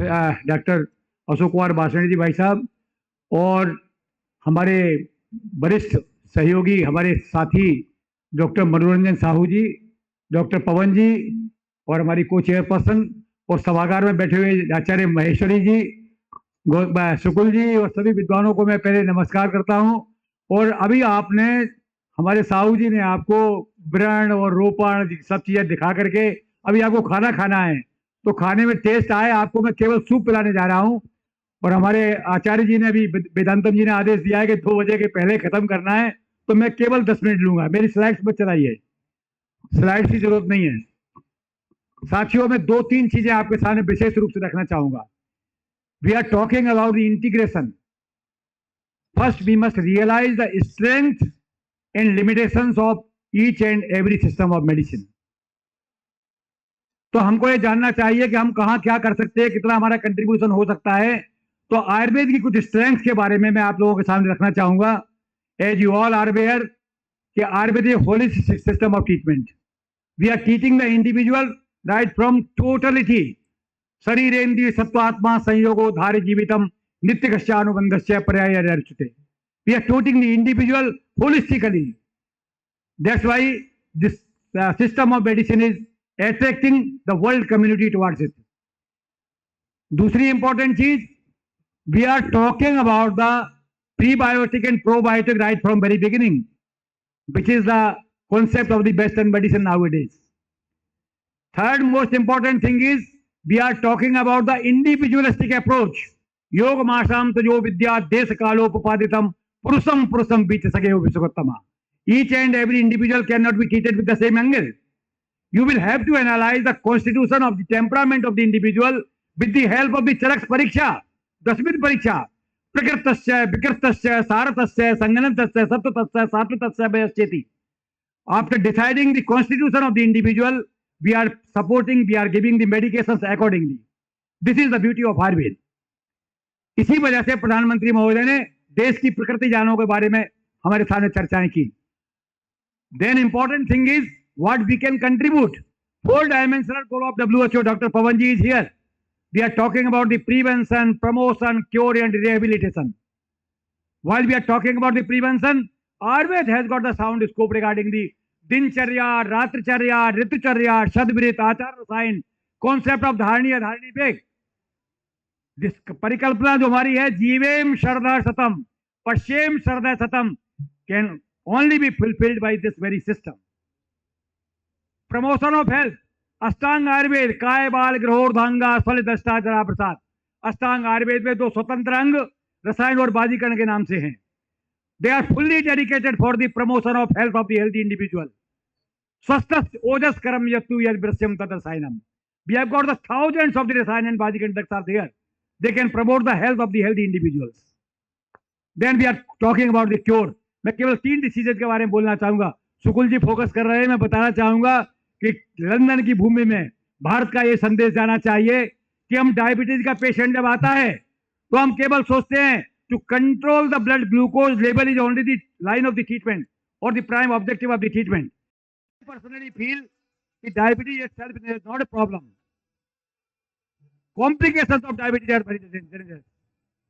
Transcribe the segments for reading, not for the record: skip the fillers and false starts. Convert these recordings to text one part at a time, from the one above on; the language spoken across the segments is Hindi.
डॉक्टर अशोक कुमार बासणी जी भाई साहब और हमारे वरिष्ठ सहयोगी हमारे साथी डॉक्टर मनोरंजन साहू जी, डॉक्टर पवन जी और हमारी को चेयरपर्सन और सभागार में बैठे हुए आचार्य महेश्वरी जी, शुक्ल जी और सभी विद्वानों को मैं पहले नमस्कार करता हूं। और अभी आपने हमारे साहू जी ने आपको व्रण और रोपण सब चीजें दिखा करके अभी आपको खाना खाना है, तो खाने में टेस्ट आए आपको मैं केवल सूप पिलाने जा रहा हूं। और हमारे आचार्य जी ने अभी वेदांतम जी ने आदेश दिया है कि 2 बजे के पहले खत्म करना है, तो मैं केवल 10 मिनट लूंगा। मेरी स्लाइड्स मत चलाइए, स्लाइड्स की जरूरत नहीं है। साथियों, मैं 2-3 चीजें आपके सामने विशेष रूप से रखना चाहूंगा। We are talking about the integration. First we must realise the strength and limitations of each and every system of medicine. तो हमको ये जानना चाहिए कि हम कहाँ क्या कर सकते हैं, कितना हमारा कंट्रीब्यूशन हो सकता है। तो आयुर्वेद की कुछ स्ट्रेंथ के बारे में मैं आप लोगों के सामने रखना चाहूंगा। As you all are aware कि Ayurveda is holistic system of treatment. We are teaching the individual right from totality शरीरेन्द्रिय सत्वात्मा संयोगो धार्य जीवितम नित्य कश्यानुबंधस्य पर्याय अर्चते। We are teaching the individual holistically. That's why this system of medicine is attracting the world community towards it. दूसरी इंपॉर्टेंट चीज, we are talking about the prebiotic and probiotic right from very beginning, which is the concept of the western medicine nowadays. Third most important thing is we are talking about the individualistic approach. योग माशाम तजो विद्या देश कालोपपादितम पुरुषम पुरुषम बीच सके विश्वोत्तमा. Each and every individual cannot be treated with the same angle. You will have to analyze the constitution of the temperament of the individual with the help of the Charax Pariksha, Dasmit Pariksha, Prakritasya, Vikritasya, Saratasya, Sanganantasya, Sattvatasya, Sattvatasya, Vayascheti. After deciding the constitution of the individual, we are supporting, we are giving the medications accordingly. This is the beauty of Ayurveda. इसी वजह से प्रधानमंत्री महोदय ने देश की प्रकृति जानों के बारे में हमारे सामने चर्चाएं की. Then important thing is what we can contribute. 4-dimensional goal of WHO, Dr. Pavanji is here. We are talking about the prevention, promotion, cure and rehabilitation. While we are talking about the prevention, Ayurveda has got the sound scope regarding the Dincharya, Ratricharya, Ritucharya, Shadvirit, Achar Rasayan, concept of Dharani, Dharani Beg. This परिकल्पना जो हमारी है, जीवेम शरदा सतम, पश्येम शरदा सतम, can only be fulfilled by this very system. Promotion of health, अष्टांग आयुर्वेद, काय बाल ग्रहोर्धांगा फल दष्टा जरा प्रसाद. अष्टांग आयुर्वेद में 2 स्वतंत्र अंग रसायन और बाजीकरण के नाम से हैं. They are fully dedicated for the promotion of health of the healthy individual. स्वस्थ ओजस कर्म यत्तु यद वृश्यम तद रसायनम. We have got the thousands of the rasayana and vajikarana drugs are there. They can promote the health of the healthy individuals. Then we are talking about the cure. मैं केवल 3 डिसीजेज के बारे में बोलना चाहूंगा. शुक्ल जी फोकस कर रहे हैं. मैं बताना चाहूंगा कि लंदन की भूमि में भारत का यह संदेश जाना चाहिए कि हम डायबिटीज का पेशेंट जब आता है तो हम केवल सोचते हैं to control the blood glucose level is only the line of the treatment और the prime objective of the treatment. Personally feel कि diabetes itself is not a problem. Complications of diabetes are very dangerous.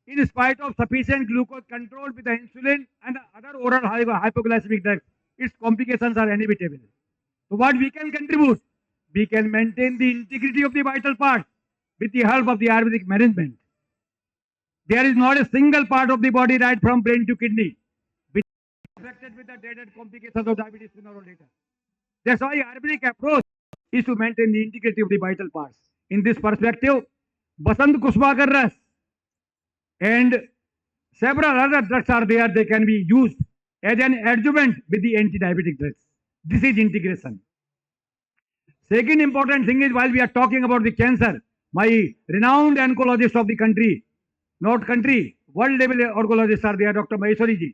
In spite of sufficient glucose control with the insulin and the other oral hypoglycemic drugs, its complications are inevitable. So what we can contribute? We can maintain the integrity of the vital parts with the help of the Ayurvedic management. There is not a single part of the body, right from brain to kidney, which is affected with the dreaded complications of diabetes sooner or later. That's why Ayurvedic approach is to maintain the integrity of the vital parts. In this perspective, Basant Kusmakar Ras and several other drugs are there. They can be used as an adjuvant with the anti-diabetic drugs. This is integration. Second important thing is, while we are talking about the cancer, my renowned oncologist of the country, not country, world level oncologist are there, Dr. Maheshwari ji.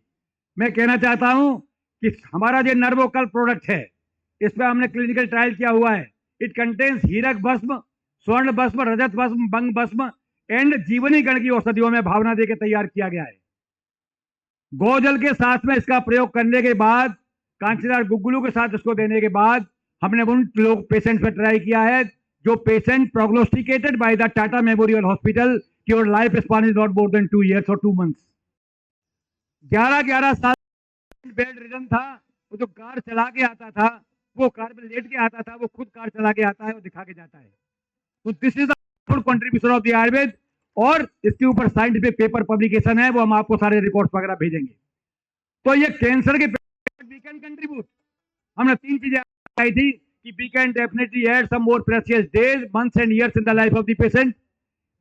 मैं कहना चाहता हूं कि हमारा जो नर्वोकल प्रोडक्ट है, इस पर हमने क्लिनिकल ट्रायल किया हुआ है. इट कंटेन्स हीरक भस्म, स्वर्ण भस्म, रजत भस्म, बंग भस्म एंड जीवनी गण की औषधियों में भावना देकर तैयार किया गया है. गोजल के साथ में इसका प्रयोग करने के बाद, कांचीदार गुग्गुलू के साथ इसको देने के बाद हमने उन लोग पेशेंट्स पर ट्राई किया है जो patient prognosticated by the Tata memorial hospital कि your life span is not more than 2 years और 2 months। 11 साल बेड रिडन था, वो जो कार चला के आता था, वो कार में लेट के आता था, वो खुद कार चला के आता है और दिखा के जाता है। तो this is the full contribution of the Ayurveda. और इसके ऊपर साइंटिफिक पेपर पब्लिकेशन है, वो हम आपको सारे रिकॉर्ड्स वगैरह भेजेंगे। तो ये कैंसर के वी कैन कंट्रीब्यूट। हमने 3 चीजें आई थी कि we can definitely add some more precious days, months and years in the life of the patient.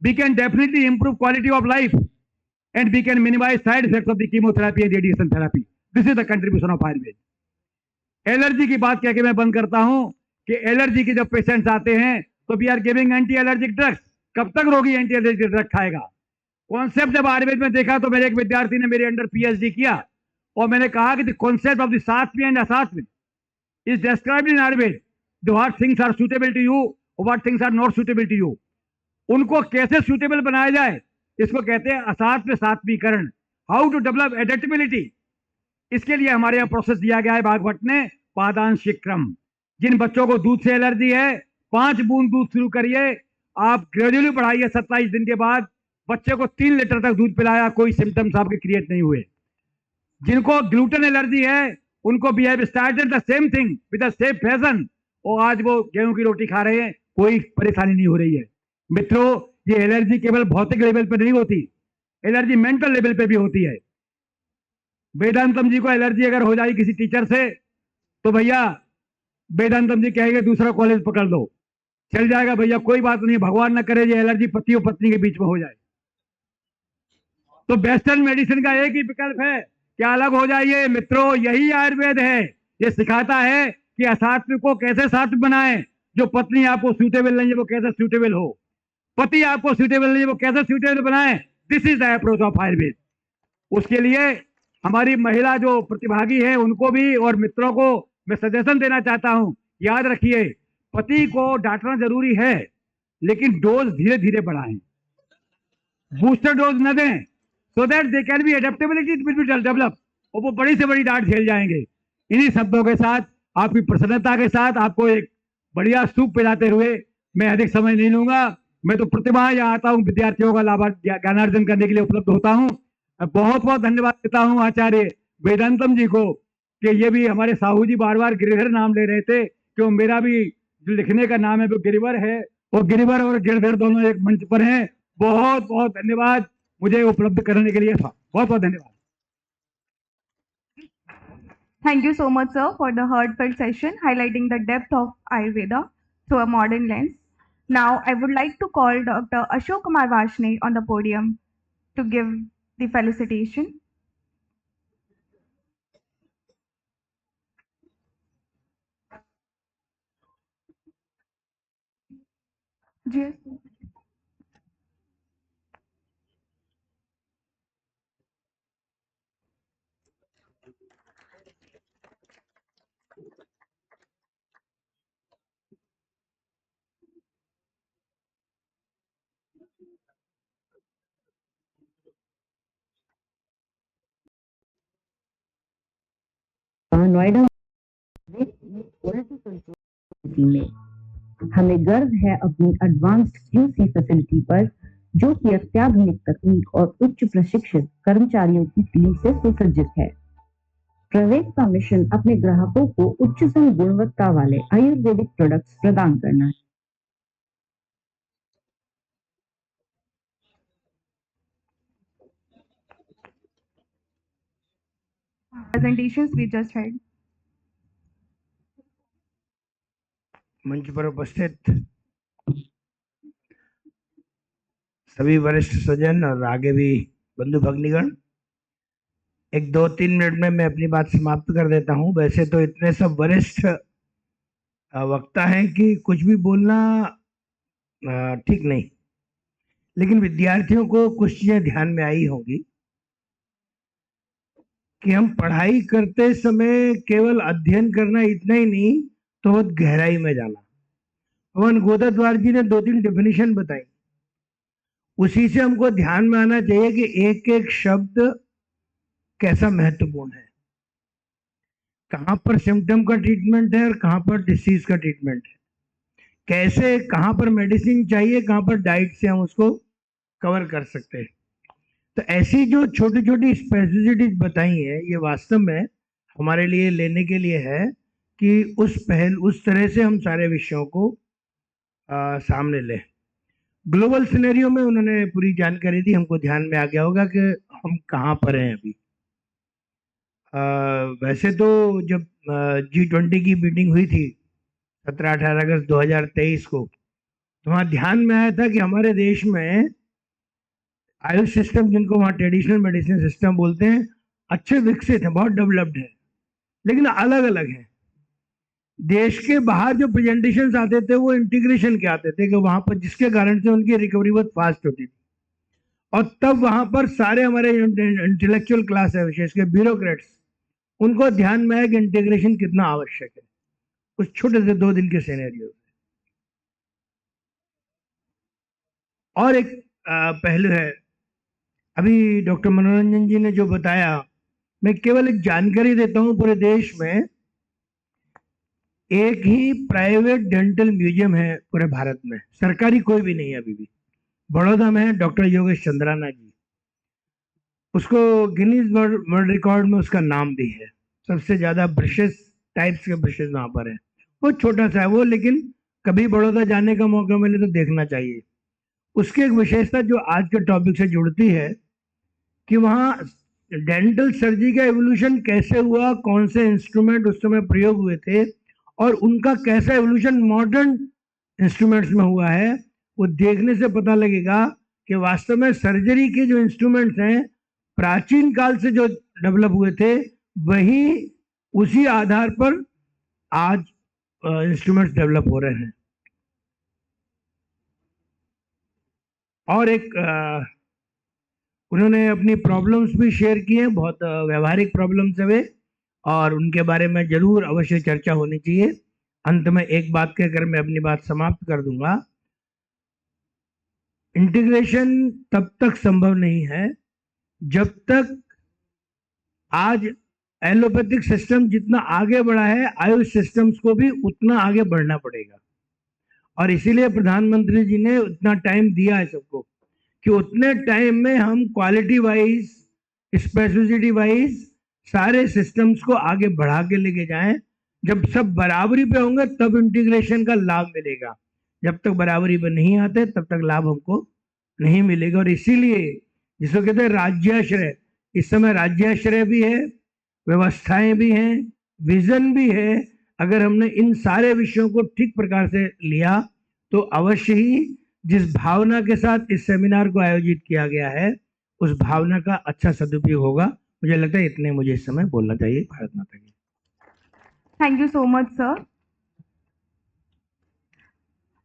We can definitely improve quality of life and we can minimize side effects of the chemotherapy and radiation therapy. This is the contribution of Ayurveda. Allergy की बात कह के मैं बंद करता हूं कि एलर्जी के जब पेशेंट्स आते हैं तो we are giving anti allergic drugs. कब तक रोगी एंटी एलर्जिक ड्रग खाएगा? कॉन्सेप्ट जब आयुर्वेद में देखा तो मेरे एक विद्यार्थी ने मेरे अंडर पीएचडी किया और मैंने कहा कि the concept of the sattvic and asattvic is described in Ayurveda. What things are suitable to you और what things are not suitable to you, उनको कैसे सुटेबल बनाया जाए, इसको कहते हैं असात्व सात्वीकरण, हाउ टू डेवलप एडेप्टेबिलिटी। इसके लिए हमारे यहाँ प्रोसेस दिया गया है भागवत ने, पादांशिक क्रम। जिन बच्चों को दूध से एलर्जी है 5 बूंद दूध शुरू करिए, आप ग्रेजुअली बढ़ाइए, 27 दिन के बाद बच्चे को 3 लीटर तक दूध पिलाया, कोई सिम्टम्स आपके क्रिएट नहीं हुए। जिनको ग्लूटेन एलर्जी है उनको we have started the same thing with the same fashion, और आज वो गेहूं की रोटी खा रहे हैं, कोई परेशानी नहीं हो रही है। मित्रों, ये एलर्जी केवल भौतिक लेवल पर नहीं होती, एलर्जी मेंटल लेवल पे भी होती है। वेदांतम जी को एलर्जी अगर हो जाए किसी टीचर से तो भैया वेदांतम जी कहेंगे दूसरा कॉलेज पकड़ लो, चल जाएगा भैया, कोई बात नहीं, भगवान न करे ये एलर्जी पति और पत्नी के बीच में हो जाए। तो वेस्टर्न मेडिसिन का एक ही विकल्प है कि अलग हो जाइए। मित्रों, यही आयुर्वेद है, ये सिखाता है कि असात्विक को कैसे सात्विक बनाएं, जो पत्नी आपको सूटेबल नहीं है वो कैसे सूटेबल हो, पति आपको सूटेबल नहीं है वो कैसे सूटेबल बनाएं। This is the approach of Ayurveda. उसके लिए हमारी महिला जो प्रतिभागी है उनको भी और मित्रों को मैं सजेशन देना चाहता हूं, याद रखिए पति को डांटना जरूरी है लेकिन डोज धीरे धीरे बढ़ाएं, बूस्टर डोज न दें, so that they can be adaptability will be develop, और वो बड़ी से बड़ी डांट झेल जाएंगे। इन्हीं शब्दों के साथ, आपकी प्रसन्नता के साथ, आपको एक बढ़िया सूप पिलाते हुए मैं अधिक समय नहीं लूंगा। मैं तो प्रतिमाह यहाँ आता हूँ, विद्यार्थियों का लाभ ज्ञानार्जन करने के लिए उपलब्ध होता हूँ। बहुत बहुत धन्यवाद देता हूँ आचार्य वेदांतम जी को कि ये भी हमारे साहू जी बार बार गिरिधर नाम ले रहे थे, क्यों मेरा भी जो लिखने का नाम है वो गिरिवर है, और गिरिवर और गिरधर दोनों एक मंच पर हैं। बहुत बहुत धन्यवाद मुझे उपलब्ध करने के लिए, बहुत बहुत धन्यवाद। Thank you so much, sir, for the heartfelt session highlighting the depth of Ayurveda through a modern lens. Now, I would like to call Dr. Ashok Kumar Vashne on the podium to give the felicitation. Yes. Noida में हमें गर्व है अपनी एडवांस्ड क्यूसी फैसिलिटी पर, जो कि अत्याधुनिक तकनीक और उच्च प्रशिक्षित कर्मचारियों की टीम से सुसज्जित है। प्रवेश का मिशन अपने ग्राहकों को उच्चतम गुणवत्ता वाले आयुर्वेदिक प्रोडक्ट्स प्रदान करना है। Presentations we just heard. मंच पर उपस्थित सभी वरिष्ठ सज्जन और आगे भी बंधु भग्नीगण, 1-2-3 मिनट में मैं अपनी बात समाप्त कर देता हूं। वैसे तो इतने सब वरिष्ठ वक्ता हैं कि कुछ भी बोलना ठीक नहीं, लेकिन विद्यार्थियों को कुछ चीजें ध्यान में आई होंगी कि हम पढ़ाई करते समय केवल अध्ययन करना इतना ही नहीं, तो बहुत गहराई में जाना। भगवान गोदद्वार जी ने 2-3 डेफिनेशन बताई, उसी से हमको ध्यान में आना चाहिए कि एक एक शब्द कैसा महत्वपूर्ण है, कहां पर सिम्टम का ट्रीटमेंट है और कहां पर डिसीज का ट्रीटमेंट है, कैसे, कहाँ पर मेडिसिन चाहिए, कहाँ पर डाइट से हम उसको कवर कर सकते हैं। तो ऐसी जो छोटी छोटी स्पेसिफिसिटीज बताई है, ये वास्तव में हमारे लिए लेने के लिए है कि उस तरह से हम सारे विषयों को सामने लें। ग्लोबल सिनेरियो में उन्होंने पूरी जानकारी दी, हमको ध्यान में आ गया होगा कि हम कहाँ पर हैं अभी। वैसे तो जब G20 की मीटिंग हुई थी 17-18 अगस्त 2023 को, तो वहाँ ध्यान में आया था कि हमारे देश में आयुष सिस्टम, जिनको वहाँ ट्रेडिशनल मेडिसिन सिस्टम बोलते हैं, अच्छे विकसित हैं, बहुत डेवलप्ड है, लेकिन अलग अलग हैं। देश के बाहर जो प्रेजेंटेशन आते थे वो इंटीग्रेशन के आते थे, कि वहां पर जिसके कारण से उनकी रिकवरी बहुत फास्ट होती थी। और तब वहां पर सारे हमारे इंटेलेक्चुअल क्लास है, विशेषकर ब्यूरोक्रेट्स, उनको ध्यान में आया कि इंटीग्रेशन कितना आवश्यक है उस छोटे से 2 दिन के सिनेरियो। और एक पहलू है, अभी डॉक्टर मनोरंजन जी ने जो बताया, मैं केवल एक जानकारी देता हूं। पूरे देश में एक ही प्राइवेट डेंटल म्यूजियम है पूरे भारत में, सरकारी कोई भी नहीं है अभी भी। बड़ौदा में है, डॉक्टर योगेश चंद्राना जी, उसको गिनीज वर्ल्ड रिकॉर्ड में उसका नाम भी है। सबसे ज्यादा ब्रशेस, टाइप्स के ब्रशेस वहां पर है। वो छोटा सा है वो, लेकिन कभी बड़ौदा जाने का मौका मिले तो देखना चाहिए। उसकी एक विशेषता जो आज के टॉपिक से जुड़ती है, कि वहाँ डेंटल सर्जरी का एवोल्यूशन कैसे हुआ, कौन से इंस्ट्रूमेंट उस समय प्रयोग हुए थे, और उनका कैसा एवोल्यूशन मॉडर्न इंस्ट्रूमेंट्स में हुआ है, वो देखने से पता लगेगा कि वास्तव में सर्जरी के जो इंस्ट्रूमेंट्स हैं प्राचीन काल से जो डेवलप हुए थे, वही उसी आधार पर आज इंस्ट्रूमेंट्स डेवलप हो रहे हैं। और एक उन्होंने अपनी प्रॉब्लम्स भी शेयर की हैं, बहुत व्यवहारिक प्रॉब्लम्स है वे, और उनके बारे में जरूर अवश्य चर्चा होनी चाहिए। अंत में एक बात कहकर मैं अपनी बात समाप्त कर दूंगा। इंटीग्रेशन तब तक संभव नहीं है जब तक आज एलोपैथिक सिस्टम जितना आगे बढ़ा है, आयुष सिस्टम्स को भी उतना आगे बढ़ना पड़ेगा। और इसीलिए प्रधानमंत्री जी ने उतना टाइम दिया है सबको, कि उतने टाइम में हम क्वालिटी वाइज, स्पेसिफिसिटी वाइज सारे सिस्टम्स को आगे बढ़ा के लेके जाएं। जब सब बराबरी पे होंगे तब इंटीग्रेशन का लाभ मिलेगा। जब तक बराबरी पे नहीं आते तब तक लाभ हमको नहीं मिलेगा। और इसीलिए जिसको कहते हैं राज्याश्रय, इस समय राज्याश्रय भी है, व्यवस्थाएं भी हैं, विजन भी है। अगर हमने इन सारे विषयों को ठीक प्रकार से लिया तो अवश्य ही जिस भावना के साथ इस सेमिनार को आयोजित किया गया है, उस भावना का अच्छा सदुपयोग होगा। मुझे लगता है इतने मुझे इस समय बोलना चाहिए। भारत माता की। Thank you so much, sir.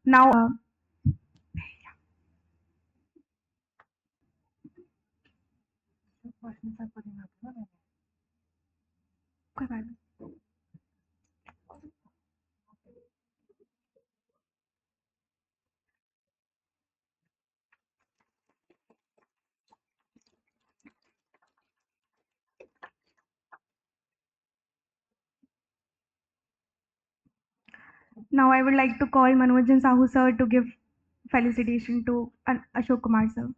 Now, कोई बात नहीं। Now, I would like to call Manojan Sahu sir to give felicitation to Ashok Kumar sir.